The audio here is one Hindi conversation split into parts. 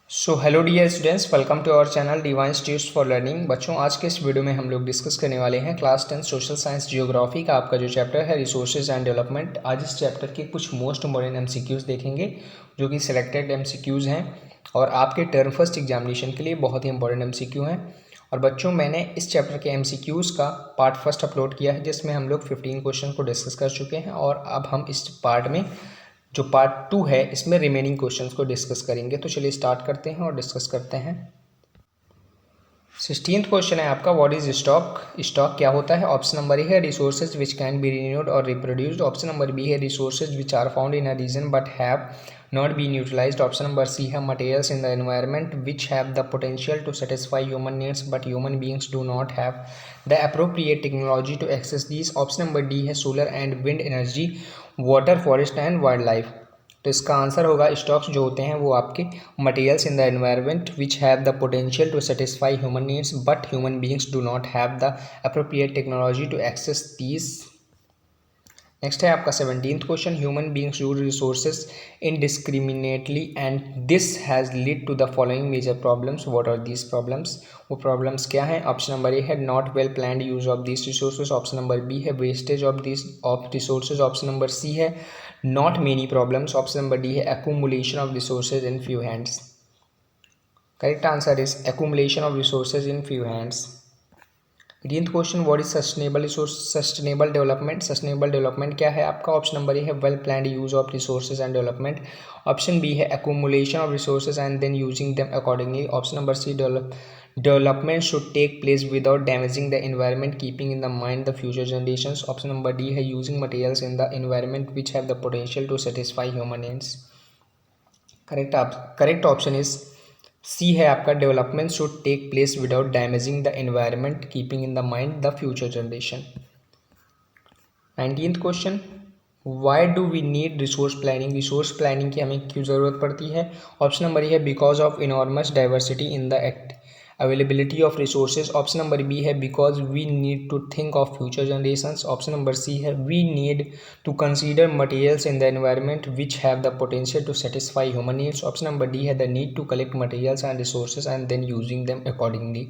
So hello dear students, welcome to our channel Divine Tutes for learning. बच्चों, आज के इस वीडियो में हम लोग डिस्कस करने वाले हैं क्लास 10 सोशल साइंस जियोग्राफी का आपका जो चैप्टर है रिसोर्सेज एंड डेवलपमेंट। आज इस चैप्टर के कुछ मोस्ट इम्पॉर्टेंट एमसीक्यूज़ देखेंगे जो कि सिलेक्टेड एमसीक्यूज़ हैं और आपके टर्म फर्स्ट एग्जामिनेशन के लिए बहुत ही इंपॉर्टेंट एमसीक्यू हैं। और बच्चों, मैंने इस चैप्टर के एमसीक्यूज़ का पार्ट फर्स्ट अपलोड किया है जिसमें हम लोग 15 क्वेश्चन को डिस्कस कर चुके हैं और अब हम इस पार्ट में जो पार्ट 2 है इसमें रिमेनिंग क्वेश्चंस को डिस्कस करेंगे। तो चलिए स्टार्ट करते हैं और डिस्कस करते हैं। 16th क्वेश्चन है आपका, व्हाट इज स्टॉक। स्टॉक क्या होता है? ऑप्शन नंबर ए है resources which can be renewed और रिप्रोड्यूस्ड। ऑप्शन नंबर बी है resources which are found in a region but have not been utilised. Option number C है materials in the environment which have the potential to satisfy human needs but human beings do not have the appropriate technology to access these. Option number D है solar and wind energy, water, forest and wildlife. तो इसका आंसर होगा स्टॉक्स जो होते हैं वो आपके materials in the environment which have the potential to satisfy human needs but human beings do not have the appropriate technology to access these. Next है आपका 17th question, human beings use resources indiscriminately and this has lead to the following major problems. What are these problems? वो प्रॉब्लम्स क्या हैं? ऑप्शन नंबर ए है not well planned use of these resources. Option number B है wastage of resources. Option number C है not many problems. Option number D है accumulation of resources in few hands. Correct answer is accumulation of resources in few hands. 18th question, what is sustainable resource sustainable development. Sustainable development क्या है आपका? ऑप्शन नंबर ए है well planned use of resources and development. Option B है accumulation of resources and then using them accordingly. Option number C development should take place without damaging the environment keeping in the mind the future generations. Option number D है using materials in the environment which have the potential to satisfy human needs. Correct option is C है आपका, development should take place without damaging the environment keeping in the mind the future generation. 19th question, why do we need resource planning. Resource planning की हमें क्यों ज़रूरत पड़ती है? ऑप्शन नंबर ए है because of enormous diversity in the availability of resources. Option number B है because we need to think of future generations. Option number C है we need to consider materials in the environment which have the potential to satisfy human needs. Option number D है the need to collect materials and resources and then using them accordingly.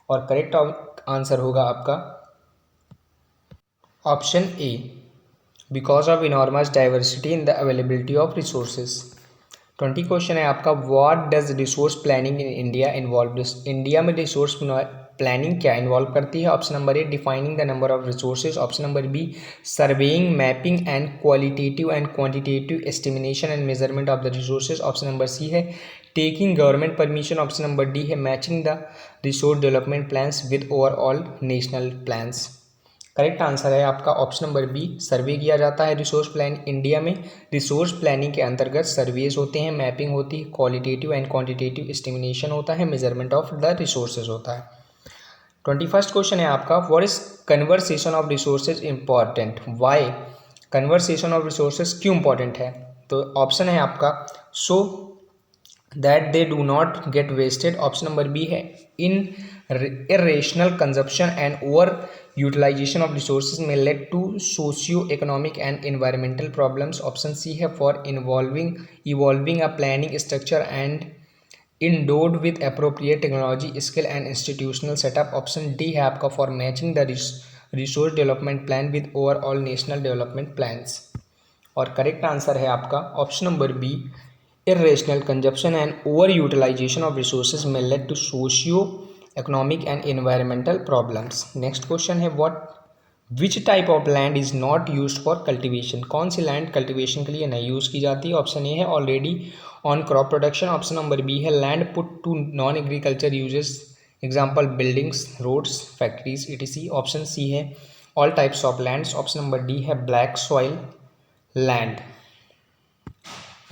और करेक्ट आंसर होगा आपका option A, because of enormous diversity in the availability of resources. 20 question है आपका, what does resource planning in India involve. India में रिसोर्स प्लानिंग क्या इन्वॉल्व करती है? Option number A defining the number of resources. Option number B surveying, mapping and qualitative and quantitative estimation and measurement of the resources. Option number C है taking government permission. Option number D है matching the resource development plans with overall national plans. Correct answer है आपका ऑप्शन नंबर बी, सर्वे किया जाता है रिसोर्स प्लान इंडिया में। रिसोर्स प्लानिंग के अंतर्गत सर्वेज होते हैं, मैपिंग होती है, क्वालिटेटिव एंड क्वांटिटेटिव एस्टिमेशन होता है, मेजरमेंट ऑफ द रिसोर्सेज होता है। 21st क्वेश्चन है आपका, what is conversation of resources important. Why conversation of resources क्यों इंपॉर्टेंट है? तो ऑप्शन है आपका so that they do not get wasted. Option number B है in irrational consumption and over utilization of resources may lead to socio-economic and environmental problems. Option C है for evolving a planning structure and endowed with appropriate technology, skill and institutional setup. Option D है आपका for matching the resource development plan with overall national development plans. और करेक्ट आंसर है आपका option number B, irrational consumption and over utilization of resources may lead to socio economic and environmental problems. Next question है which type of land is not used for cultivation। कौन सी लैंड कल्टिवेशन के लिए नहीं यूज़ की जाती है? ऑप्शन ए है already on crop production. Option number B है land put to non agriculture uses, example buildings, roads, factories etc। Option C है all types of lands. Option number D है black soil land.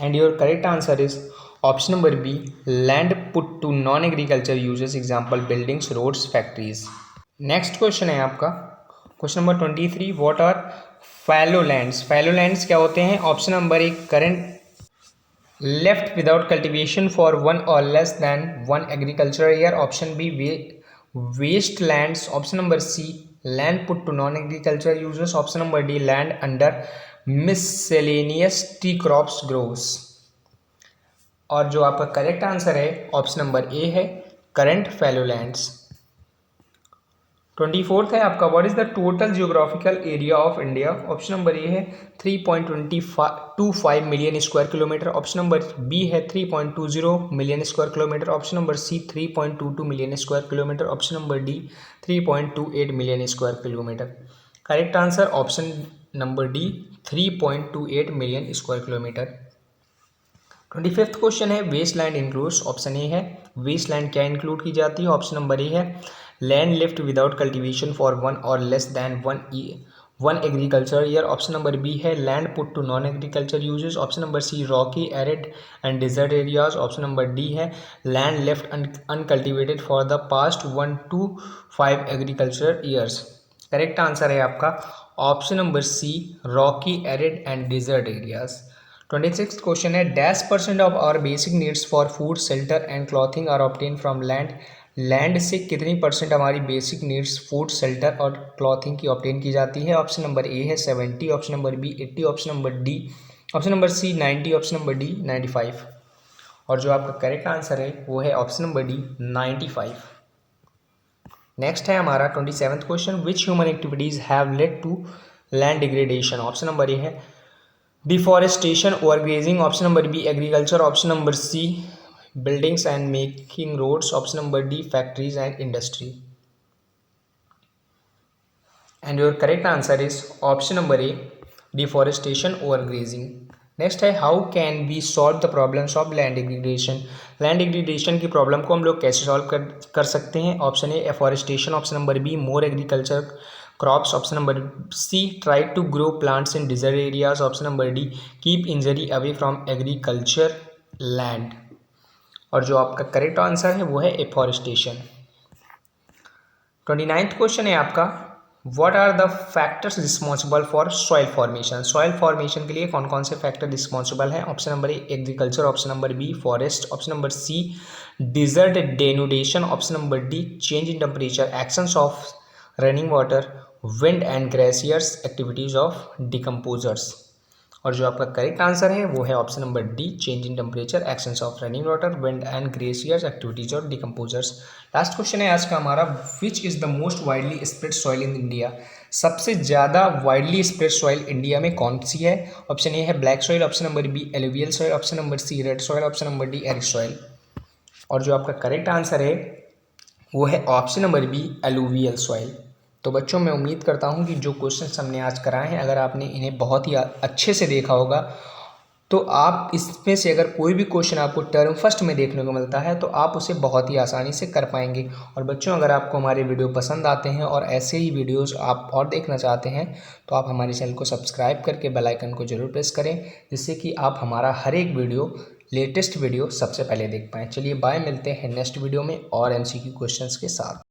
And your correct answer is option number B, land put to non agriculture uses, example buildings, roads, factories. Next question है आपका question number 23, what are fallow lands. Fallow lands क्या होते हैं? Option number A current left without cultivation for 1 or less than 1 agricultural year. Option B waste lands. Option number C land put to non agriculture uses. Option number D land under miscellaneous tree crops grows. और जो आपका करेक्ट आंसर है ऑप्शन नंबर ए है करंट फैलो लैंड्स। 24th है आपका what is the total geographical area of India. Option number A है 3.25 million square kilometre. Option number B है 3.20 million square kilometre. Option number C 3.22 million square kilometre. Option number D 3.28 million square kilometre. Correct answer option number D 3.28 million square kilometre. 25th question है waste land includes. Option A है वेस्ट लैंड क्या इंक्लूड की जाती है। ऑप्शन नंबर ए है land lift without cultivation for one or less than one agriculture year. Option number B है land put to non agriculture uses. Option number C rocky arid and desert areas. Option number D है land left uncultivated for the past 1 to 5 agriculture years. Correct answer है आपका option number C rocky arid and desert areas. 26th question है %% of our basic needs for food shelter and clothing are obtain from land. Land से कितनी % हमारी बेसिक नीड्स फूड शेल्टर और क्लॉथिंग की ऑब्टेन की जाती है। ऑप्शन नंबर ए है 70, option number B 80, option number C 90, option number D 95। और जो आपका करेक्ट आंसर है वो है ऑप्शन नंबर डी 95। नेक्स्ट है हमारा 27th question which human activities have led to land degradation. Option number A है deforestation, overgrazing. Option number B agriculture. Option number C buildings and making roads. Option number D factories and industry. And your correct answer is option number A deforestation, overgrazing. Next है how can we solve the problems of land degradation. Land degradation की प्रॉब्लम को हम लोग कैसे सॉल्व कर सकते हैं। Option A afforestation. Option number B more agriculture crops. Option number C try to grow plants in desert areas. Option number D keep injury away from agriculture land. और जो आपका करेक्ट आंसर है वो है एफॉरेस्टेशन। 29th क्वेश्चन है आपका what are the factors responsible for soil formation. Soil formation के लिए कौन कौन से फैक्टर रिस्पॉन्सिबल हैं। Option number A agriculture. Option number B forest. Option number C desert denudation. Option number D change in temperature, actions of running water, wind and glaciers, activities of decomposers. और जो आपका करेक्ट आंसर है वो है option number D change in temperature, actions of running water, wind and glaciers, activities of decomposers. Last question है आज का हमारा which is the most widely spread soil in India. सबसे ज़्यादा वाइडली स्प्रेड सॉइल इंडिया में कौन सी है। ऑप्शन ए है black soil. Option number B alluvial soil. Option number C red soil. Option number D arid soil. और जो आपका करेक्ट आंसर है वो है option number B alluvial soil. तो बच्चों मैं उम्मीद करता हूं कि जो क्वेश्चंस हमने आज कराए हैं अगर आपने इन्हें बहुत ही अच्छे से देखा होगा तो आप इसमें से अगर कोई भी क्वेश्चन आपको टर्म फर्स्ट में देखने को मिलता है तो आप उसे बहुत ही आसानी से कर पाएंगे। और बच्चों अगर आपको हमारे वीडियो पसंद आते हैं और ऐसे ही वीडियोस आप और देखना चाहते हैं तो आप हमारे चैनल को सब्सक्राइब करके बेल आइकन को जरूर प्रेस करें जिससे कि आप हमारा हर एक वीडियो लेटेस्ट वीडियो सबसे पहले देख पाएँ। चलिए बाय, मिलते हैं नेक्स्ट वीडियो में और MCQ क्वेश्चंस के साथ।